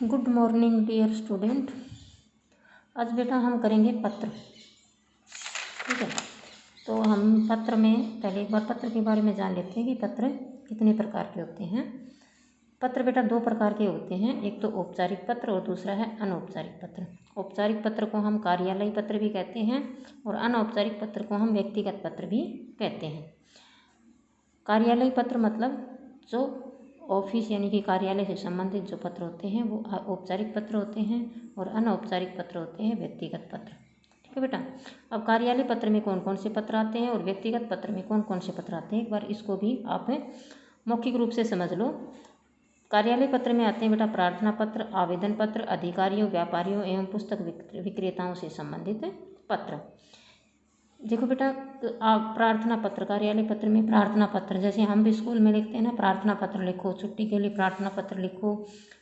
Good morning dear student. आज बेटा हम करेंगे पत्र। ठीक है, तो हम पत्र में पहले एक बार पत्र के बारे में जान लेते हैं कि पत्र कितने प्रकार के होते हैं। पत्र बेटा दो प्रकार के होते हैं, एक तो औपचारिक पत्र और दूसरा है अनौपचारिक पत्र। औपचारिक पत्र को हम कार्यालयी पत्र भी कहते हैं और अनौपचारिक पत्र को हम व्यक्तिगत पत्र भी कहते हैं। कार्यालयी पत्र मतलब जो ऑफिस यानी कि कार्यालय से संबंधित जो पत्र होते हैं वो औपचारिक पत्र होते हैं और अनौपचारिक पत्र होते हैं व्यक्तिगत पत्र। ठीक है बेटा, अब कार्यालय पत्र में कौन कौन से पत्र आते हैं और व्यक्तिगत पत्र में कौन कौन से पत्र आते हैं, एक बार इसको भी आप मौखिक रूप से समझ लो। कार्यालय पत्र में आते हैं बेटा प्रार्थना पत्र, आवेदन पत्र, अधिकारियों, व्यापारियों एवं पुस्तक विक्रेताओं से संबंधित पत्र। देखो बेटा, प्रार्थना पत्र, कार्यालय पत्र में प्रार्थना पत्र, जैसे हम भी स्कूल में लिखते हैं ना, प्रार्थना पत्र लिखो, छुट्टी के लिए प्रार्थना पत्र लिखो,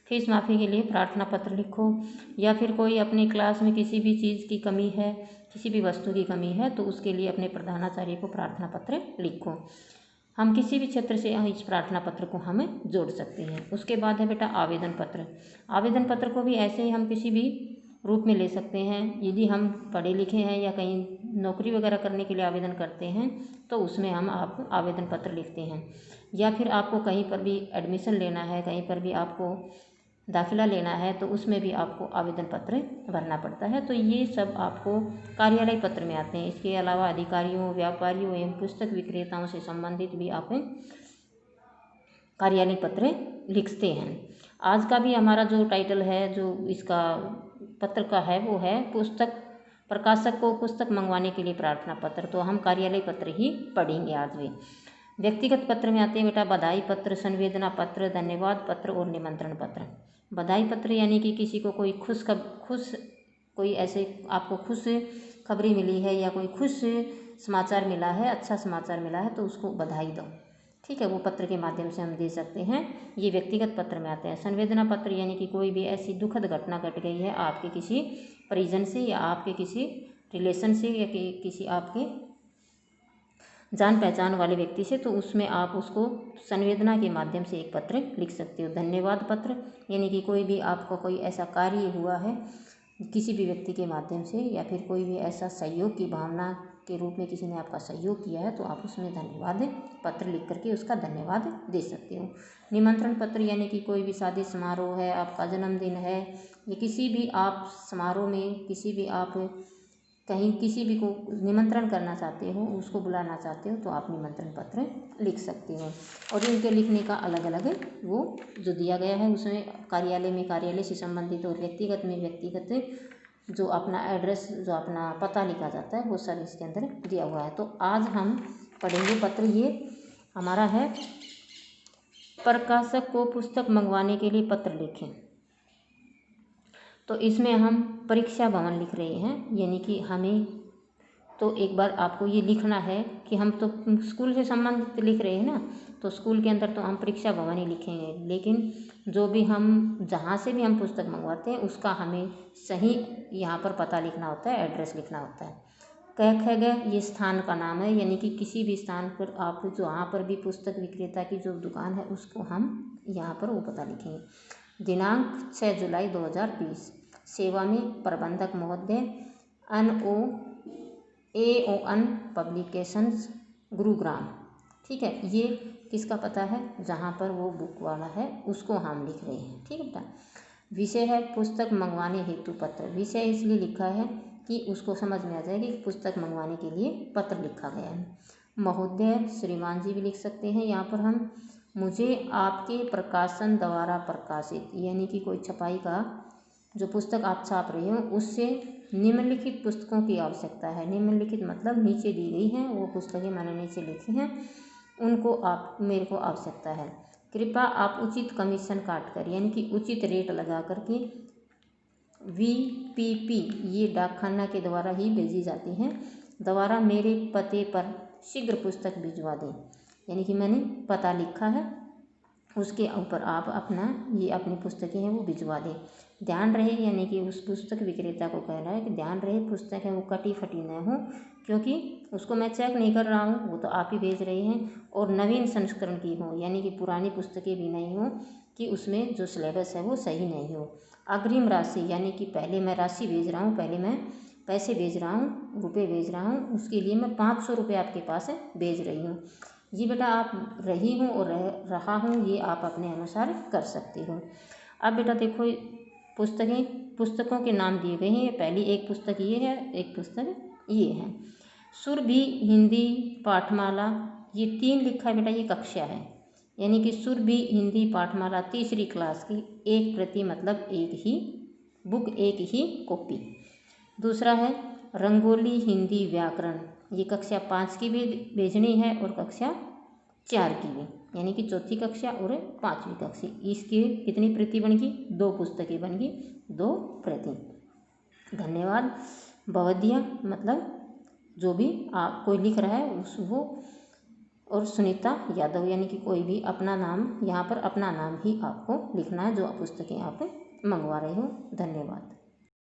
फीस माफ़ी के लिए प्रार्थना पत्र लिखो, या फिर कोई अपनी क्लास में किसी भी चीज़ की कमी है, किसी भी वस्तु की कमी है तो उसके लिए अपने प्रधानाचार्य को प्रार्थना पत्र लिखो। हम किसी भी क्षेत्र से इस प्रार्थना पत्र को हमें जोड़ सकते हैं। उसके बाद है बेटा आवेदन पत्र। आवेदन पत्र को भी ऐसे ही हम किसी भी रूप में ले सकते हैं। यदि हम पढ़े लिखे हैं या कहीं नौकरी वगैरह करने के लिए आवेदन करते हैं तो उसमें हम आप आवेदन पत्र लिखते हैं, या फिर आपको कहीं पर भी एडमिशन लेना है, कहीं पर भी आपको दाखिला लेना है तो उसमें भी आपको आवेदन पत्र भरना पड़ता है। तो ये सब आपको कार्यालय पत्र में आते हैं। इसके अलावा अधिकारियों, व्यापारियों एवं पुस्तक विक्रेताओं से संबंधित भी आप कार्यालय पत्र लिखते हैं। आज का भी हमारा जो टाइटल है, जो इसका पत्र का है, वो है पुस्तक प्रकाशक को पुस्तक मंगवाने के लिए प्रार्थना पत्र। तो हम कार्यालय पत्र ही पढ़ेंगे आज भी। व्यक्तिगत पत्र में आते हैं बेटा बधाई पत्र, संवेदना पत्र, धन्यवाद पत्र और निमंत्रण पत्र। बधाई पत्र यानी कि किसी को कोई कोई ऐसे आपको खुश खबरी मिली है या कोई खुश समाचार मिला है, अच्छा समाचार मिला है तो उसको बधाई दो। ठीक है, वो पत्र के माध्यम से हम दे सकते हैं। ये व्यक्तिगत पत्र में आते हैं। संवेदना पत्र यानी कि कोई भी ऐसी दुखद घटना घट गई है आपके किसी परिजन से या आपके किसी रिलेशन से या किसी आपके जान पहचान वाले व्यक्ति से, तो उसमें आप उसको संवेदना के माध्यम से एक पत्र लिख सकते हो। धन्यवाद पत्र यानी कि कोई भी आपका कोई ऐसा कार्य हुआ है किसी भी व्यक्ति के माध्यम से, या फिर कोई भी ऐसा सहयोग की भावना के रूप में किसी ने आपका सहयोग किया है तो आप उसमें धन्यवाद पत्र लिख करके उसका धन्यवाद दे सकते हो। निमंत्रण पत्र यानी कि कोई भी शादी समारोह है, आपका जन्मदिन है, या किसी भी आप समारोह में किसी भी आप कहीं किसी भी को निमंत्रण करना चाहते हो, उसको बुलाना चाहते हो तो आप निमंत्रण पत्र लिख सकते हो। और इनके लिखने का अलग अलग वो जो दिया गया है उसमें कार्यालय में कार्यालय से संबंधित और व्यक्तिगत में व्यक्तिगत जो अपना एड्रेस, जो अपना पता लिखा जाता है वो सब इसके अंदर दिया हुआ है। तो आज हम पढ़ेंगे पत्र। ये हमारा है प्रकाशक को पुस्तक मंगवाने के लिए पत्र लिखें। तो इसमें हम परीक्षा भवन लिख रहे हैं, यानी कि हमें तो एक बार आपको ये लिखना है कि हम तो स्कूल से संबंधित लिख रहे हैं ना, तो स्कूल के अंदर तो हम परीक्षा भवन ही लिखेंगे, लेकिन जो भी हम जहाँ से भी हम पुस्तक मंगवाते हैं उसका हमें सही यहाँ पर पता लिखना होता है, एड्रेस लिखना होता है। कह गए ये स्थान का नाम है, यानी कि किसी भी स्थान पर आप जहाँ पर भी पुस्तक विक्रेता की जो दुकान है उसको हम यहाँ पर वो पता लिखेंगे। दिनांक 6 जुलाई 2020। सेवा में प्रबंधक महोदय, AON पब्लिकेशंस, गुरुग्राम। ठीक है, ये किसका पता है, जहाँ पर वो बुक वाला है उसको हम लिख रहे हैं। ठीक है बेटा। विषय है पुस्तक मंगवाने हेतु पत्र। विषय इसलिए लिखा है कि उसको समझ में आ जाएगी कि पुस्तक मंगवाने के लिए पत्र लिखा गया है। महोदय, श्रीमान जी भी लिख सकते हैं यहाँ पर हम। मुझे आपके प्रकाशन द्वारा प्रकाशित, यानी कि कोई छपाई का जो पुस्तक आप छाप रहे हो उससे निम्नलिखित पुस्तकों की आवश्यकता है। निम्नलिखित मतलब नीचे दी गई हैं वो पुस्तकें मैंने नीचे लिखी हैं, उनको आप मेरे को आवश्यकता है। कृपया आप उचित कमीशन काट कर, यानी कि उचित रेट लगा करके VPP ये डाकखाना के द्वारा ही भेजी जाती हैं, द्वारा मेरे पते पर शीघ्र पुस्तक भिजवा दें। यानी कि मैंने पता लिखा है, उसके ऊपर आप अपना ये अपनी पुस्तकें हैं वो भिजवा दें। ध्यान रहे, यानी कि उस पुस्तक विक्रेता को कहना है कि ध्यान रहे पुस्तक है वो कटी फटी न हो, क्योंकि उसको मैं चेक नहीं कर रहा हूँ, वो तो आप ही भेज रहे हैं। और नवीन संस्करण की हो, यानी कि पुरानी पुस्तकें भी नहीं हो, कि उसमें जो सिलेबस है वो सही नहीं हो। अग्रिम राशि यानी कि पहले मैं राशि भेज रहा हूँ, पहले मैं पैसे भेज रहा हूँ, रुपए भेज रहा हूँ, उसके लिए मैं 500 रुपये आपके पास भेज रही हूँ। ये बेटा आप रही हूँ और रहा हूँ ये आप अपने अनुसार कर सकते हो। अब बेटा देखो पुस्तकों के नाम दिए गए हैं। पहली एक पुस्तक ये है, एक पुस्तक ये है। सुरभि हिंदी पाठमाला, ये 3 लिखा है बेटा, ये कक्षा है, यानी कि सुरभि हिंदी पाठमाला 3री क्लास की 1 प्रति, मतलब एक ही बुक, एक ही कॉपी। दूसरा है रंगोली हिंदी व्याकरण, ये कक्षा 5 की भी भेजनी है और कक्षा 4 की भी, यानी कि 4थी कक्षा और 5वीं कक्षा। इसकी कितनी प्रति बन गई? 2 पुस्तकें बन गई, 2 प्रति। धन्यवाद। भवदिया मतलब जो भी आप कोई लिख रहा है उस वो, और सुनीता यादव, यानी कि कोई भी अपना नाम, यहाँ पर अपना नाम ही आपको लिखना है जो पुस्तकें आप मंगवा रहे हो। धन्यवाद।